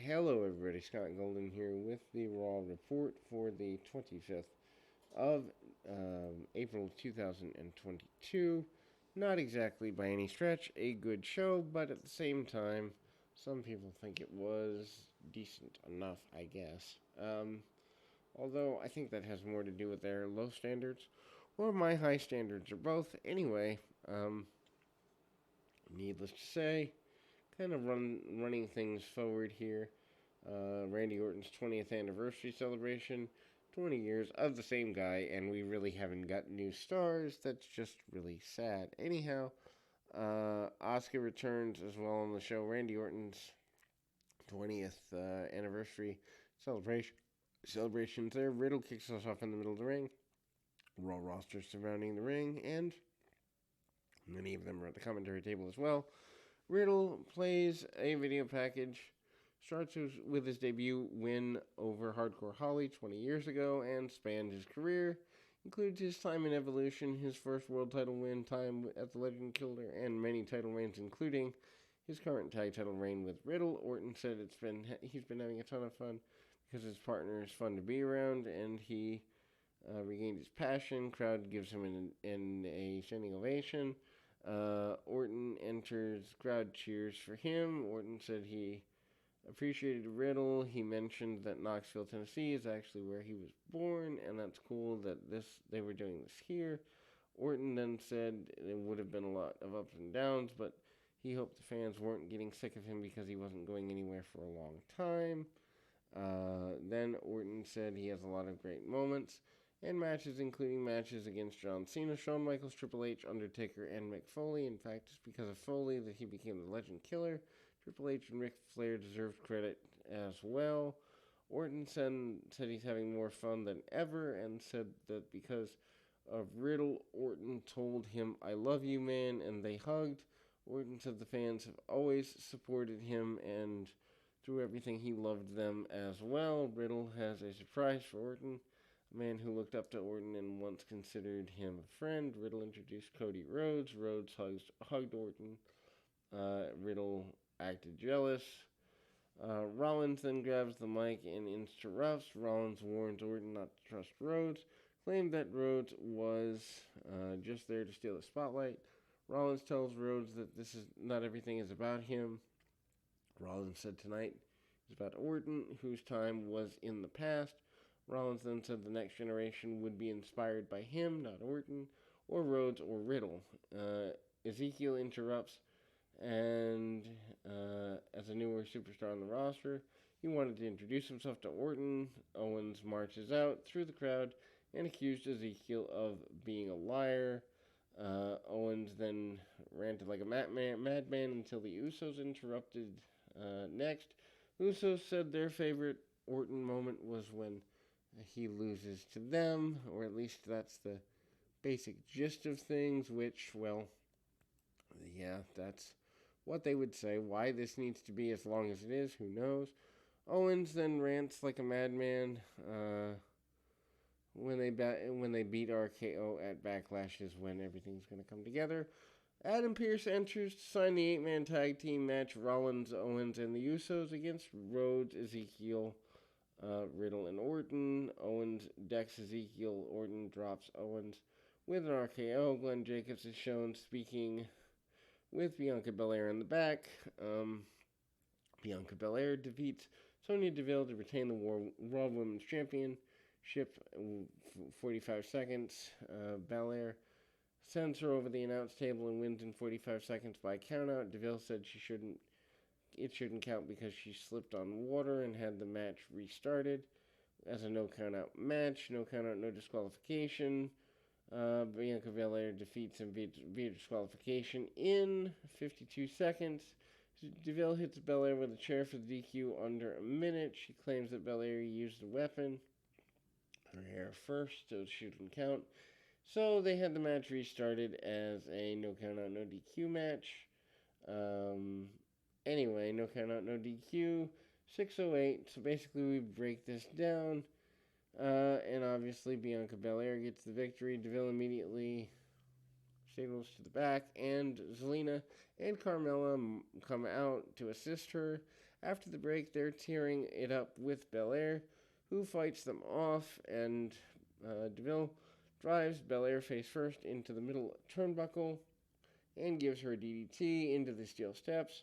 Hello, everybody. Scott Golden here with the Raw report for the 25th of April 2022. Not exactly by any stretch a good show, but at the same time, some people think it was decent enough, I guess. Although I think that has more to do with their low standards or my high standards, or both. Anyway, needless to say, kind of running things forward here. Randy Orton's 20th anniversary celebration, 20 years of the same guy, and we really haven't got new stars. That's just really sad. Anyhow, Oscar returns as well on the show. Randy Orton's 20th anniversary celebrations there. Riddle kicks us off in the middle of the ring. Raw roster surrounding the ring, and many of them are at the commentary table as well. Riddle plays a video package, starts with his debut win over Hardcore Holly 20 years ago, and spanned his career. Includes his time in Evolution, his first world title win, time at the Legend Killer, and many title reigns, including his current tag title reign with Riddle. Orton said he's been having a ton of fun because his partner is fun to be around, and he regained his passion. Crowd gives him a standing ovation. Orton enters, crowd cheers for him. Orton said he appreciated Riddle. He mentioned that Knoxville, Tennessee is actually where he was born, and that's cool that they were doing this here. Orton then said it would have been a lot of ups and downs, but he hoped the fans weren't getting sick of him because he wasn't going anywhere for a long time. Then Orton said he has a lot of great moments and matches, including matches against John Cena, Shawn Michaels, Triple H, Undertaker, and Mick Foley. In fact, it's because of Foley that he became the Legend Killer. Triple H and Ric Flair deserved credit as well. Orton said he's having more fun than ever, and said that because of Riddle, Orton told him, "I love you, man," and they hugged. Orton said the fans have always supported him, and through everything he loved them as well. Riddle has a surprise for Orton. A man who looked up to Orton and once considered him a friend. Riddle introduced Cody Rhodes. Rhodes hugged Orton. Riddle acted jealous. Rollins then grabs the mic and interrupts. Rollins warns Orton not to trust Rhodes. Claimed that Rhodes was just there to steal the spotlight. Rollins tells Rhodes that not everything is about him. Rollins said tonight is about Orton, whose time was in the past. Rollins then said the next generation would be inspired by him, not Orton, or Rhodes, or Riddle. Ezekiel interrupts, and as a newer superstar on the roster, he wanted to introduce himself to Orton. Owens marches out through the crowd and accused Ezekiel of being a liar. Owens then ranted like a madman until the Usos interrupted next. Usos said their favorite Orton moment was when he loses to them, or at least that's the basic gist of things, which, well, yeah, that's what they would say. Why this needs to be as long as it is, who knows? Owens then rants like a madman when they beat RKO at Backlash is when everything's going to come together. Adam Pearce enters to sign the 8-man tag team match, Rollins, Owens, and the Usos against Rhodes, Ezekiel, Riddle, and Orton. Owens decks Ezekiel. Orton drops Owens with an RKO. Glenn Jacobs is shown speaking with Bianca Bel-Air in the back. Bianca Bel-Air defeats Sonya Deville to retain the Raw Women's Championship 45 seconds. Bel-Air sends her over the announce table and wins in 45 seconds by countout. Deville said it shouldn't count because she slipped on water and had the match restarted as a no countout match. No countout, no disqualification. Bianca Belair defeats him via disqualification in 52 seconds. Deville hits Belair with a chair for the DQ under a minute. She claims that Belair used a weapon, her hair first, so it shouldn't count. So they had the match restarted as a no countout, no DQ match. Anyway, no countout, no DQ. 6:08. So basically, we break this down. And obviously, Bianca Belair gets the victory. Deville immediately signals to the back, and Zelina and Carmella come out to assist her. After the break, they're tearing it up with Bel-Air, who fights them off, and Deville drives Bel-Air face first into the middle turnbuckle and gives her a DDT into the steel steps.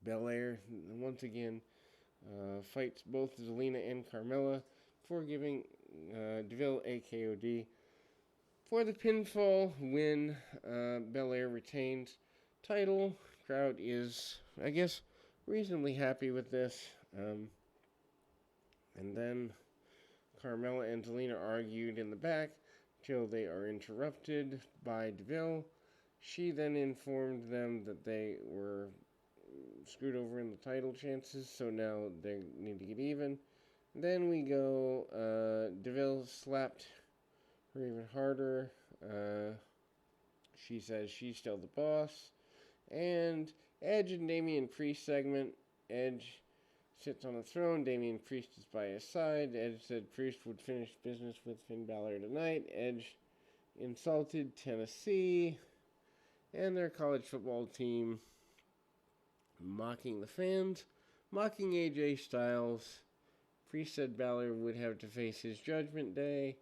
Bel-Air, once again, fights both Zelina and Carmella before giving Deville a KOD. For the pinfall win, Bel-Air retains title. Crowd is, I guess, reasonably happy with this. And then Carmella and Zelina argued in the back till they are interrupted by Deville. She then informed them that they were screwed over in the title chances, so now they need to get even. Then we go, Deville slapped her even harder. She says she's still the boss. And Edge and Damian Priest segment. Edge sits on a throne. Damian Priest is by his side. Edge said Priest would finish business with Finn Balor tonight. Edge insulted Tennessee and their college football team, mocking the fans, mocking AJ Styles. Priest said Balor would have to face his Judgment Day.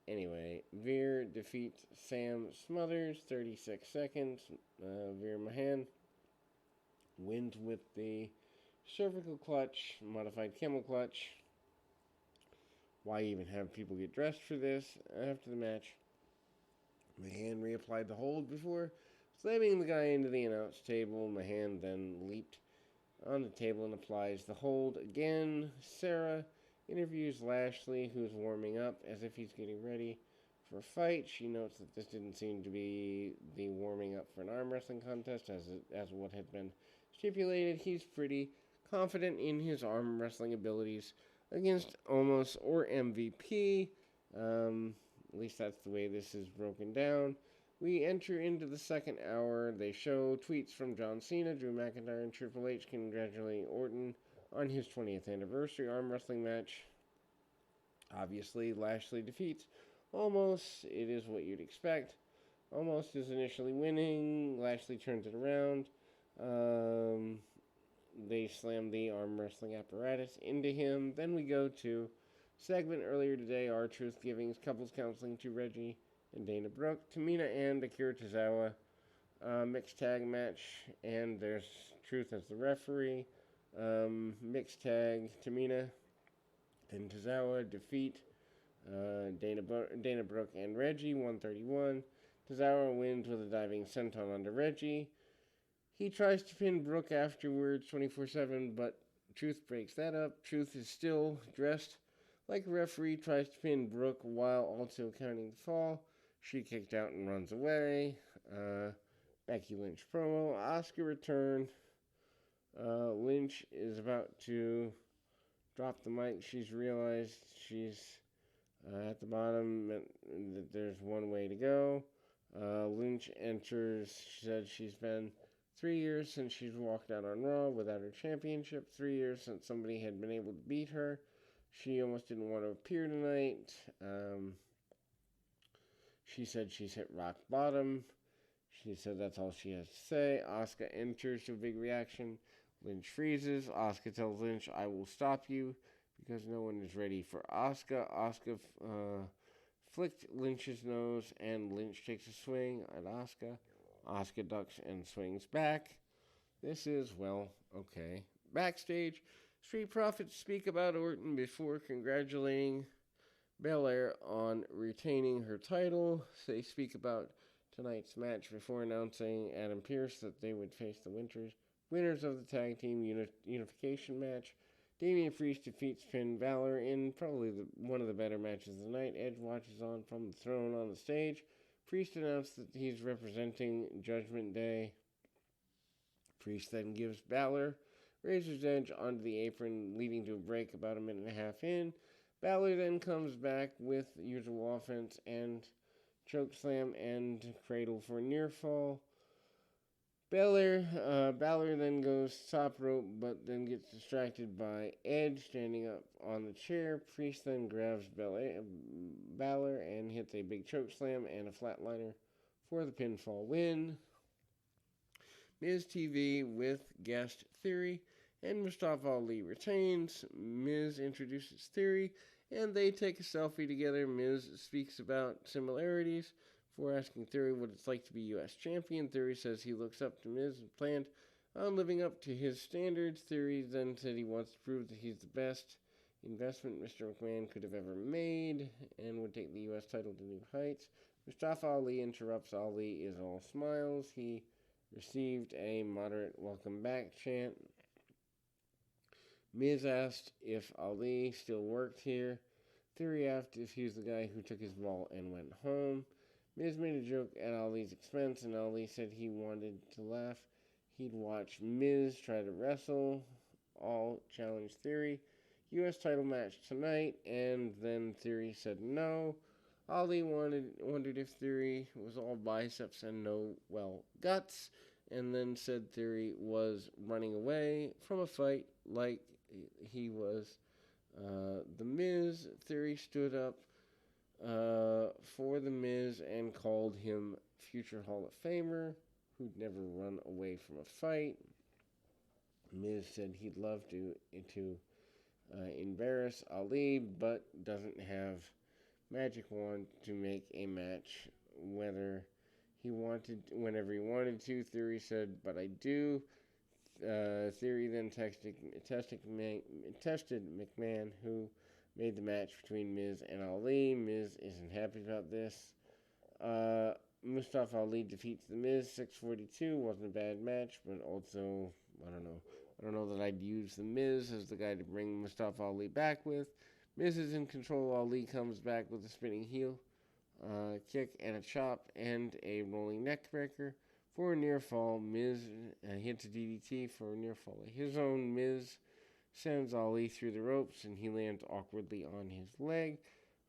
Anyway, Veer defeats Sam Smothers, 36 seconds. Veer Mahan wins with the cervical clutch, modified camel clutch. Why even have people get dressed for this? After the match, Mahan reapplied the hold before slamming the guy into the announce table. Mahan then leaped on the table and applies the hold again. Sarah interviews Lashley, who's warming up as if he's getting ready for a fight. She notes that this didn't seem to be the warming up for an arm wrestling contest as what had been stipulated. He's pretty confident in his arm wrestling abilities against Omos or MVP. At least that's the way this is broken down. We enter into the second hour. They show tweets from John Cena, Drew McIntyre, and Triple H congratulating Orton on his 20th anniversary arm wrestling match. Obviously, Lashley defeats Omos. It is what you'd expect. Omos is initially winning. Lashley turns it around. They slam the arm wrestling apparatus into him. Then we go to segment earlier today, R-Truth giving couples counseling to Reggie and Dana Brooke. Tamina and Akira Tozawa mixed tag match, and there's Truth as the referee. Mixed tag, Tamina and Tozawa defeat Dana Brooke and Reggie, 131. Tozawa wins with a diving senton onto Reggie. He tries to pin Brooke afterwards, 24/7, but Truth breaks that up. Truth is still dressed like a referee, tries to pin Brooke while also counting the fall. She kicked out and runs away. Becky Lynch promo. Asuka return. Lynch is about to drop the mic. She's realized she's at the bottom and that there's one way to go. Lynch enters. She said she's been 3 years since she's walked out on Raw without her championship. 3 years since somebody had been able to beat her. She almost didn't want to appear tonight. She said she's hit rock bottom. She said that's all she has to say. Asuka enters to a big reaction. Lynch freezes. Asuka tells Lynch, I will stop you, because no one is ready for Asuka. Asuka flicked Lynch's nose, and Lynch takes a swing at Asuka. Asuka ducks and swings back. This is, well, okay. Backstage, Street Profits speak about Orton before congratulating Bel-Air on retaining her title. They speak about tonight's match before announcing Adam Pearce that they would face the winners of the tag team unification match. Damian Priest defeats Finn Balor in probably one of the better matches of the night. Edge watches on from the throne on the stage. Priest announced that he's representing Judgment Day. Priest then gives Balor Razor's Edge onto the apron, leading to a break about a minute and a half in. Balor then comes back with usual offense and chokeslam and cradle for a near fall. Balor then goes top rope, but then gets distracted by Edge standing up on the chair. Priest then grabs Balor and hits a big chokeslam and a flatliner for the pinfall win. Miz TV with guest Theory, and Mustafa Ali retains. Miz introduces Theory, and they take a selfie together. Miz speaks about similarities before asking Theory what it's like to be U.S. champion. Theory says he looks up to Miz and planned on living up to his standards. Theory then said he wants to prove that he's the best investment Mr. McMahon could have ever made and would take the U.S. title to new heights. Mustafa Ali interrupts. Ali is all smiles. He received a moderate welcome back chant. Miz asked if Ali still worked here. Theory asked if he was the guy who took his ball and went home. Miz made a joke at Ali's expense, and Ali said he wanted to laugh. He'd watch Miz try to wrestle. All challenged Theory. U.S. title match tonight, and then Theory said no. Ali wondered if Theory was all biceps and no, guts, and then said Theory was running away from a fight like he was The Miz. Theory stood up for The Miz and called him future Hall of Famer who'd never run away from a fight. Miz said he'd love to embarrass Ali, but doesn't have magic wand to make a match whenever he wanted to. Theory said, but I do. Theory then tested McMahon, who made the match between Miz and Ali. Miz isn't happy about this. Mustafa Ali defeats The Miz 6:42. Wasn't a bad match, but also, I don't know that I'd use The Miz as the guy to bring Mustafa Ali back with. Miz is in control. Ali comes back with a spinning heel kick and a chop and a rolling neck breaker for a near fall. Miz hits a DDT for a near fall of his own. Miz sends Ali through the ropes, and he lands awkwardly on his leg.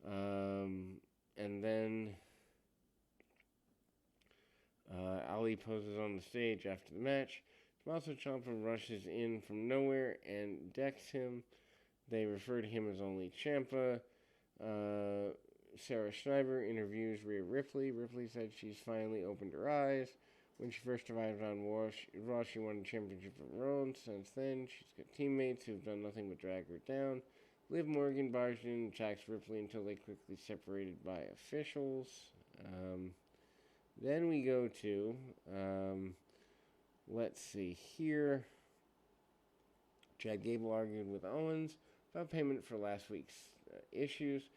And then Ali poses on the stage after the match. Tommaso Ciampa rushes in from nowhere and decks him. They refer to him as only Ciampa. Sarah Schreiber interviews Rhea Ripley. Ripley said she's finally opened her eyes. When she first arrived on Raw, she won the championship from Rhodes. Since then, she's got teammates who've done nothing but drag her down. Liv Morgan barged in and attacks Ripley until they quickly separated by officials. Then we go to, let's see here. Chad Gable argued with Owens about payment for last week's issues.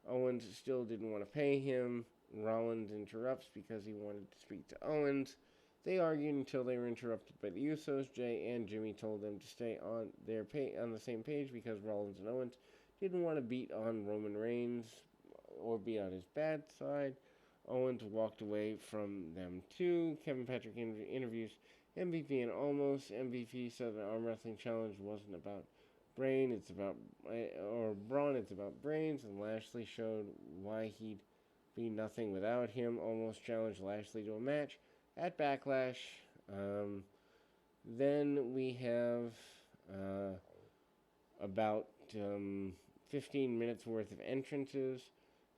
Owens still didn't want to pay him. Rollins interrupts because he wanted to speak to Owens. They argued until they were interrupted by the Usos. Jay and Jimmy told them to stay on the same page because Rollins and Owens didn't want to beat on Roman Reigns or be on his bad side. Owens walked away from them too. Kevin Patrick interviews MVP and Almost. MVP said the arm wrestling challenge wasn't about brawn, it's about brains, and Lashley showed why he'd be nothing without him. Almost challenged Lashley to a match at Backlash. Then we have about 15 minutes worth of entrances,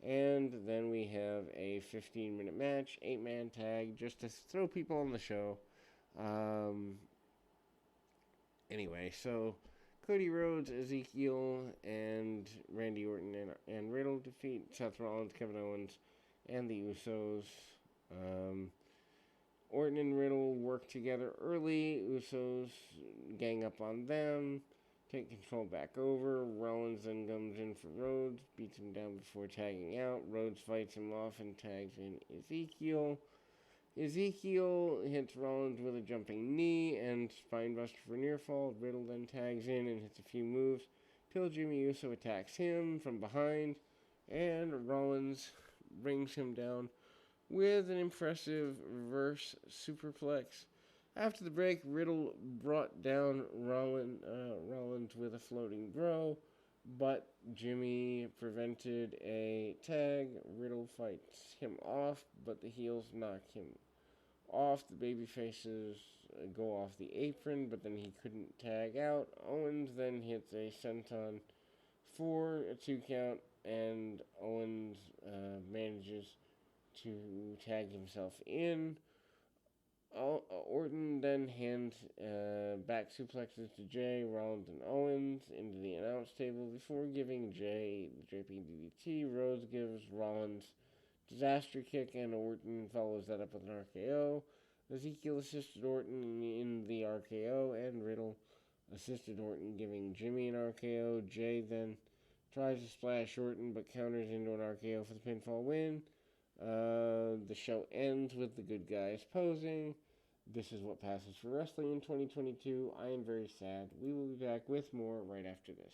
and then we have a 15-minute match, 8-man tag, just to throw people on the show. Anyway, so Cody, Rhodes, Ezekiel, and Randy Orton and Riddle defeat Seth Rollins, Kevin Owens, and the Usos. Orton and Riddle work together early. Usos gang up on them, take control back over. Rollins then comes in for Rhodes, beats him down before tagging out. Rhodes fights him off and tags in Ezekiel. Ezekiel hits Rollins with a jumping knee and spinebuster for near fall. Riddle then tags in and hits a few moves till Jimmy Uso attacks him from behind, and Rollins brings him down with an impressive reverse superplex. After the break, Riddle brought down Rollins with a floating bro, but Jimmy prevented a tag. Riddle fights him off, but the heels knock him off. The babyfaces go off the apron, but then he couldn't tag out. Owens then hits a senton for a 2 count, and Owens manages to tag himself in. Orton then hands back suplexes to Jay, Rollins, and Owens into the announce table before giving Jay the draping DDT. Rhodes gives Rollins disaster kick, and Orton follows that up with an RKO. Ezekiel assisted Orton in the RKO, and Riddle assisted Orton, giving Jimmy an RKO. Jay then tries to splash Orton, but counters into an RKO for the pinfall win. The show ends with the good guys posing. This is what passes for wrestling in 2022. I am very sad. We will be back with more right after this.